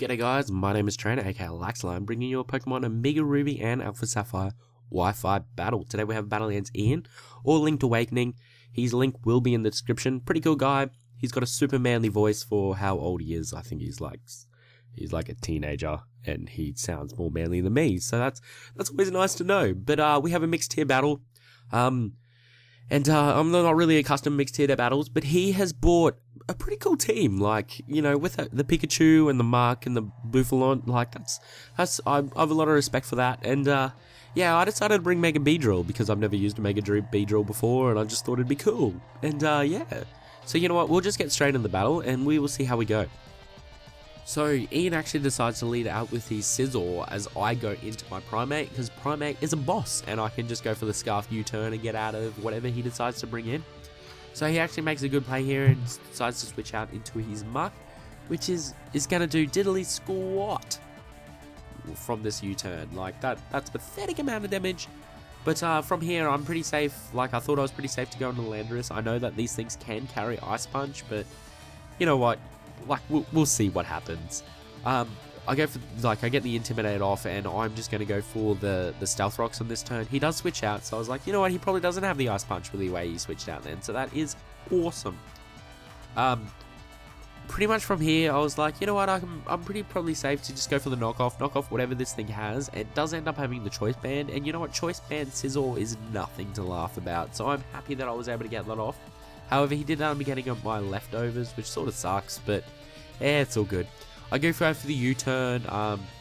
G'day guys, my name is Trainer aka Laxline, bringing you a Pokemon Omega Ruby and Alpha Sapphire Wi-Fi Battle. Today we have a battle against Ian, or LynkedAwakening. His link will be in the description. Pretty cool guy. He's got a super manly voice for how old he is. I think he's like a teenager, and he sounds more manly than me. So that's always nice to know. But we have a mixed tier battle. I'm not really accustomed to mixed tier battles, but he has bought a pretty cool team. Like, you know, with the Pikachu and the Mark and the Bouffalon, like I have a lot of respect for that. And yeah, I decided to bring Mega Beedrill because I've never used a Mega Beedrill before, and I just thought it'd be cool. And yeah, so you know what? We'll just get straight in the battle, and we will see how we go. So Ian actually decides to lead out with his Scizor as I go into my Primate, because Primate is a boss and I can just go for the Scarf U-turn and get out of whatever he decides to bring in. So he actually makes a good play here and decides to switch out into his Muck, which is going to do diddly squat from this U-turn. Like that's pathetic amount of damage. But from here I'm pretty safe. Like, I thought I was pretty safe to go into Landorus. I know that these things can carry Ice Punch, but you know what? Like, we'll see what happens. I go for, like, I get the Intimidate off, and I'm just going to go for the Stealth Rocks on this turn. He does switch out, so I was like, you know what, he probably doesn't have the Ice Punch with the way he switched out then, so that is awesome. Pretty much from here, I was like, you know what, I'm pretty probably safe to just go for the knock off whatever this thing has. It does end up having the Choice Band, and you know what, Choice Band Scizor is nothing to laugh about, so I'm happy that I was able to get that off. However, he did end up getting on my leftovers, which sort of sucks, but yeah, it's all good. I go for the U-turn.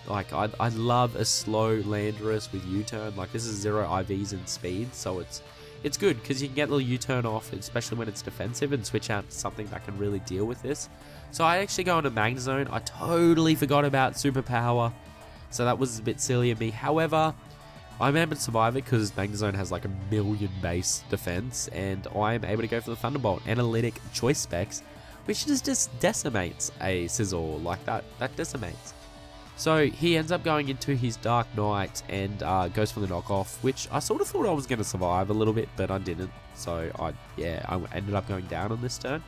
Like, I love a slow Landorus with U-turn. Like, this is 0 IVs in speed, so it's good because you can get the U-turn off, especially when it's defensive, and switch out to something that can really deal with this. So I actually go into Magnezone. I totally forgot about Superpower, so that was a bit silly of me. However, I'm able to survive it because Magnezone has like 1,000,000 base defense, and I'm able to go for the Thunderbolt Analytic Choice Specs, which just decimates a Scizor. Like, that decimates. So he ends up going into his Dark Knight and goes for the knockoff, which I sort of thought I was going to survive a little bit, but I didn't. So I ended up going down on this turn.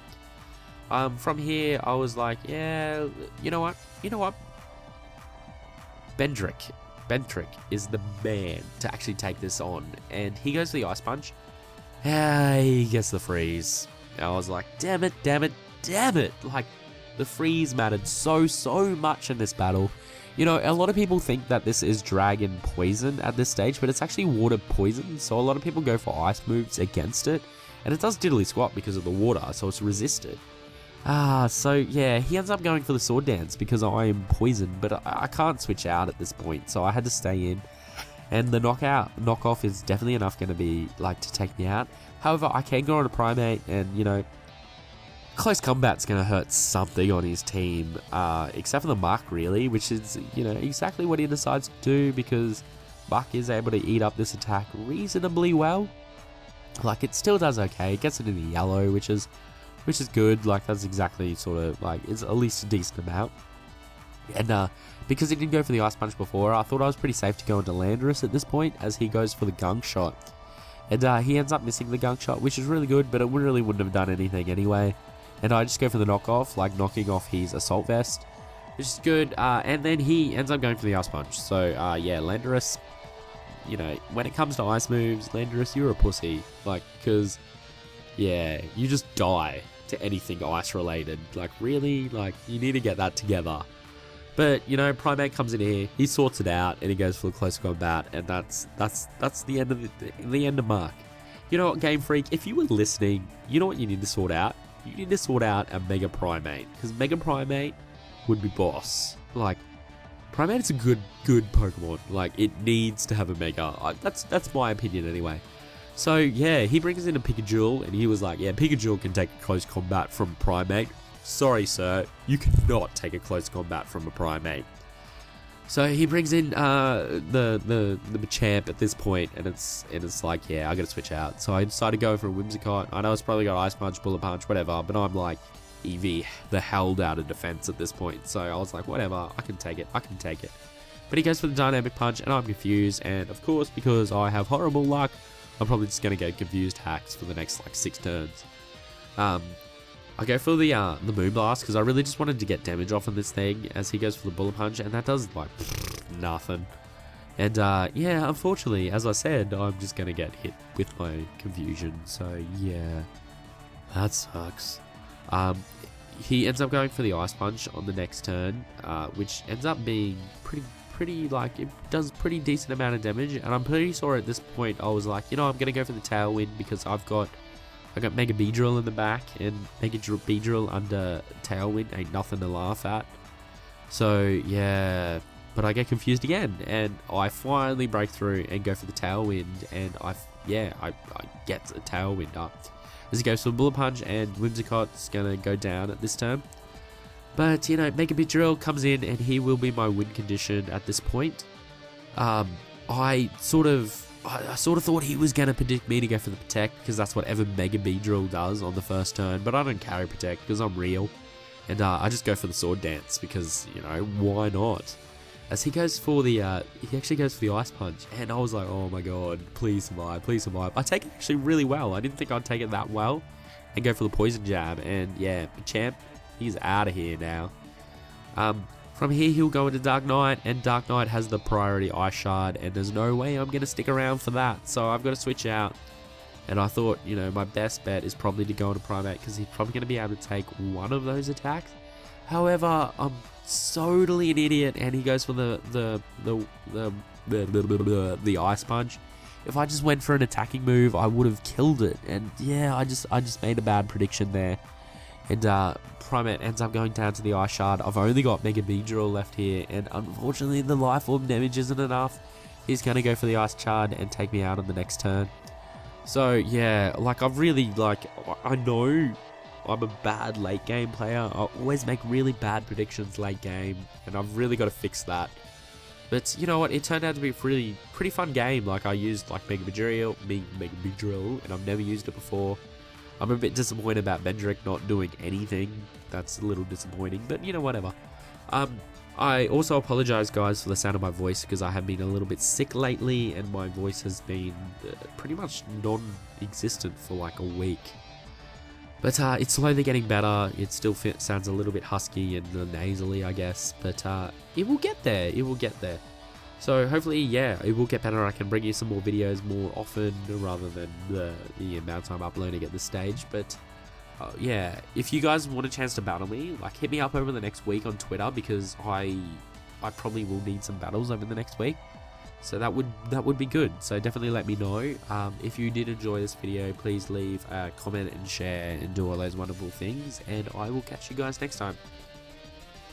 From here, I was like, yeah, you know what? Bentrick is the man to actually take this on, and he goes for the Ice Punch. He gets the freeze. I was like, damn it. Like, the freeze mattered so much in this battle. You know, a lot of people think that this is Dragon Poison at this stage, but it's actually Water Poison, so a lot of people go for Ice moves against it, and it does diddly squat because of the water, so it's resisted. So yeah, he ends up going for the Sword Dance because I am poisoned, but I can't switch out at this point, so I had to stay in. And the knockoff is definitely enough going to be, like, to take me out. However, I can go on a Primate, and, you know, close combat's going to hurt something on his team, except for the Muck, really, which is, you know, exactly what he decides to do, because Muck is able to eat up this attack reasonably well. Like, it still does okay. It gets it in the yellow, which is good. Like, that's exactly sort of, like, it's at least a decent amount. And because he didn't go for the Ice Punch before, I thought I was pretty safe to go into Landorus at this point, as he goes for the Gunk Shot. And he ends up missing the Gunk Shot, which is really good, but it really wouldn't have done anything anyway. And I just go for the knockoff, like knocking off his Assault Vest, which is good. And then he ends up going for the Ice Punch. So yeah, Landorus, you know, when it comes to ice moves, Landorus, you're a pussy. Like, because, yeah, you just die to anything ice related. Like, really? Like, you need to get that together. But, you know, Primate comes in here, he sorts it out, and he goes for the close combat, and that's the end of the end of Mark. You know what, GameFreak, if you were listening, you know what you need to sort out? You need to sort out a Mega Primate, because Mega Primate would be boss. Like, Primate's a good Pokemon. Like, it needs to have a Mega. That's my opinion anyway. So yeah, he brings in a Pikachu, and he was like, yeah, Pikachu can take a close combat from Primate. Sorry, sir, you cannot take a close combat from a Primate. So he brings in the Machamp at this point, and it's like, yeah, I gotta switch out. So I decided to go for a Whimsicott. I know it's probably got Ice Punch, Bullet Punch, whatever, but I'm like, EV the hell out of defense at this point. So I was like, whatever, I can take it. But he goes for the Dynamic Punch, and I'm confused. And of course, because I have horrible luck, I'm probably just gonna get confused hacks for the next like 6 turns. I go for the Moonblast because I really just wanted to get damage off on this thing as he goes for the Bullet Punch, and that does like nothing. And yeah, unfortunately, as I said, I'm just going to get hit with my Confusion. So yeah, that sucks. He ends up going for the Ice Punch on the next turn, which ends up being pretty like, it does pretty decent amount of damage. And I'm pretty sure at this point I was like, you know, I'm going to go for the Tailwind because I got Mega Beedrill in the back, and Mega Beedrill under Tailwind ain't nothing to laugh at. So yeah, but I get confused again, and I finally break through and go for the Tailwind, and I get the Tailwind up. As he goes for Bullet Punch, and Whimsicott's gonna go down at this turn. But you know, Mega Beedrill comes in, and he will be my win condition at this point. I sort of thought he was going to predict me to go for the Protect, because that's what Mega Beedrill does on the first turn, but I don't carry Protect because I'm real. And I just go for the Sword Dance because, you know, why not? As he goes for the, he actually goes for the Ice Punch, and I was like, oh my god, please survive, please survive. I take it actually really well. I didn't think I'd take it that well, and go for the Poison Jab, and yeah, Champ, he's out of here now. From here, he'll go into Dark Knight, and Dark Knight has the priority Ice Shard, and there's no way I'm going to stick around for that, so I've got to switch out. And I thought, you know, my best bet is probably to go into Primate, because he's probably going to be able to take one of those attacks. However, I'm totally an idiot, and he goes for the Ice Punch. If I just went for an attacking move, I would have killed it, and yeah, I just made a bad prediction there. And Primate ends up going down to the Ice Shard. I've only got Mega Beedrill left here, and unfortunately the Life Orb damage isn't enough. He's going to go for the Ice Shard and take me out on the next turn. So yeah, like I've really, like, I know I'm a bad late game player. I always make really bad predictions late game, and I've really got to fix that. But you know what, it turned out to be a pretty fun game. Like I used like Mega Beedrill, and I've never used it before. I'm a bit disappointed about Vendrick not doing anything. That's a little disappointing, but you know, whatever. I also apologize, guys, for the sound of my voice, because I have been a little bit sick lately, and my voice has been pretty much non-existent for like a week. But it's slowly getting better. It still sounds a little bit husky and nasally, I guess, but it will get there. It will get there. So hopefully, yeah, it will get better. I can bring you some more videos more often rather than the amount of time uploading at this stage. But yeah, if you guys want a chance to battle me, like hit me up over the next week on Twitter, because I probably will need some battles over the next week. So that would be good. So definitely let me know. If you did enjoy this video, please leave a comment and share and do all those wonderful things. And I will catch you guys next time.